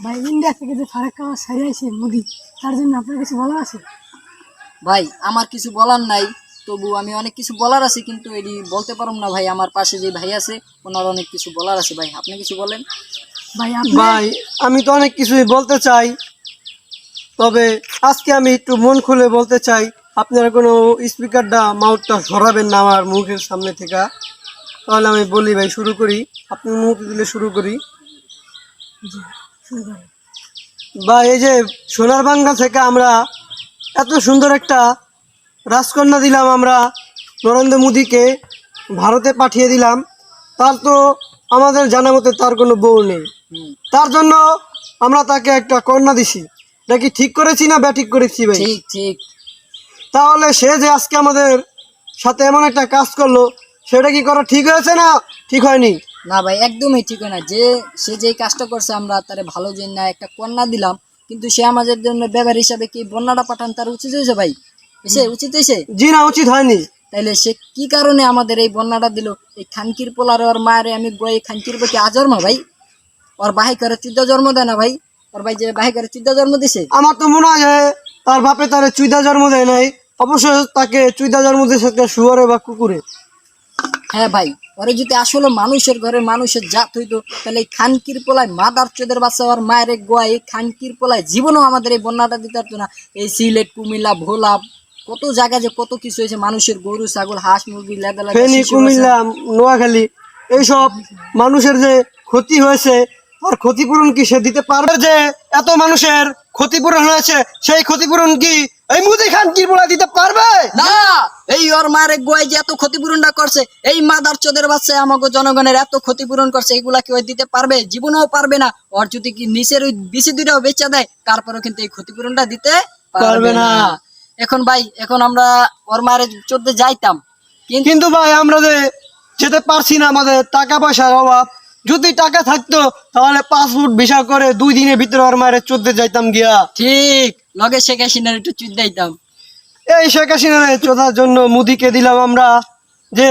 ভাই ইন্ডিয়া থেকে যে ফারাক্কা সারিয়ে আইছে মোদি, তার জন্য আপনার কিছু বলার আছে? ভাই আমার কিছু বলার নাই, তবু আমি অনেক কিছু বলার আছে, কিন্তু এটি বলতে পারুম না ভাই। আমার পাশে যে ভাই আছে ওনার অনেক কিছু বলার আছে। ভাই আপনি কিছু বলেন। ভাই আপনি ভাই আমি তো অনেক কিছুই বলতে চাই, তবে আজকে আমি একটু মন খুলে বলতে চাই। আপনারা কোনো স্পিকারটা মাউথটা সরাবেন না আমার মুখের সামনে থেকে। তাহলে আমি বলি ভাই, শুরু করি। আপনি অনুমতি দিলে শুরু করি। জি, শুরু করেন। বা এই যে সোনার বাংলা থেকে আমরা এত সুন্দর একটা রাজকন্যা দিলাম, আমরা নরেন্দ্র মোদীকে ভারতে পাঠিয়ে দিলাম। তার তো আমাদের জানা মতে তার কোনো বউ নেই। তার জন্য আমরা তাকে একটা কন্যা দিছি। এটা কি ঠিক করেছি না ব্যাঠিক করেছি ভাই? ঠিক ঠিক। তাহলে সে যে আজকে আমাদের সাথে এমন একটা কাজ করলো, সেটা কি করা ঠিক হয়েছে না ঠিক হয়নি? না ভাই, একদমই ঠিক হয় না। যে সে যেই কাজটা করছে আমরা তারে ভালো জন্য একটা কন্যা দিলাম, কিন্তু সে আমাদের জন্য ব্যবহার হিসাবে কি বন্যাটা পাঠান তার উচিত হয়েছে ভাই? উচিত হয়েছে? জি না, উচিত হয়নি। তাইলে সে কি কারণে আমাদের এই বন্যাটা দিল? এই খানকির পোলারে ওর মায়ের আমি গই খানকির প্রতি আজন্ম ভাই। ওর বাহাই করে চুদ্দা জন্ম দেয় না ভাই? ওর ভাই যে বাহাই করে চুদ্দা জন্ম দিছে। আমার তো মনে হয় যে তার বাপে তারে চুইদা জন্ম দেয় নাই, অবশ্য তাকে চুইদা জন্ম দিয়েছে একটা শুয়ারে বা কুকুরে। হ্যাঁ ভাই, ওরে যদি আসলে মানুষের ঘরে মানুষের জাত হইতো, তাহলে এই খানকির পোলায় মাদার চোদের বাচ্চা ওর মায়ের গোয়া এই খানকির পোলায় জীবনও আমাদের এই বন্যাটা দিতে পারতো না। এই সিলেট, কুমিল্লা, ভোলা, কত জায়গায় যে কত কিছু হয়েছে, মানুষের গরু ছাগল হাঁস মুরগি লেদা লেদা ফেনী, শিশু আছে। কুমিল্লা, নোয়াখালী, এইসব মানুষের যে ক্ষতি হয়েছে, আর ক্ষতিপূরণ কি সে দিতে পারবে? যে এত মানুষের ক্ষতিপূরণ হয়েছে, সেই ক্ষতিপূরণ কি এই মুদি খান কি বলে দিতে পারবে? না, এই ওর মায়ের গোয়ায় যে এত ক্ষতিপূরণটা করছে, এই মাদার চোদের বাচ্চা আমাকে জনগণের এত ক্ষতিপূরণ করছে, এগুলা কি ওই দিতে পারবে? জীবনেও পারবে না। ওর যদি কি নিচের ওই বিসি দুইটাও বেচা দেয়, তারপরেও কিন্তু এই ক্ষতিপূরণটা দিতে পারবে না। এখন ভাই, এখন আমরা ওর মায়ের চোদ্দে যাইতাম, কিন্তু কিন্তু ভাই আমরা যে যেতে পারছি না, আমাদের টাকা পয়সার অভাব। যদি টাকা থাকতো তাহলে পাসপোর্ট ভিসা করে 2 দিনের ভিতরে ওর মায়ের চোদ্দে যাইতাম গিয়া। ঠিক লগে শেখ হাসিনার একটু চুদ দিতাম। এই শেখ হাসিনার চোদার জন্য মুদিকে দিলাম আমরা, যে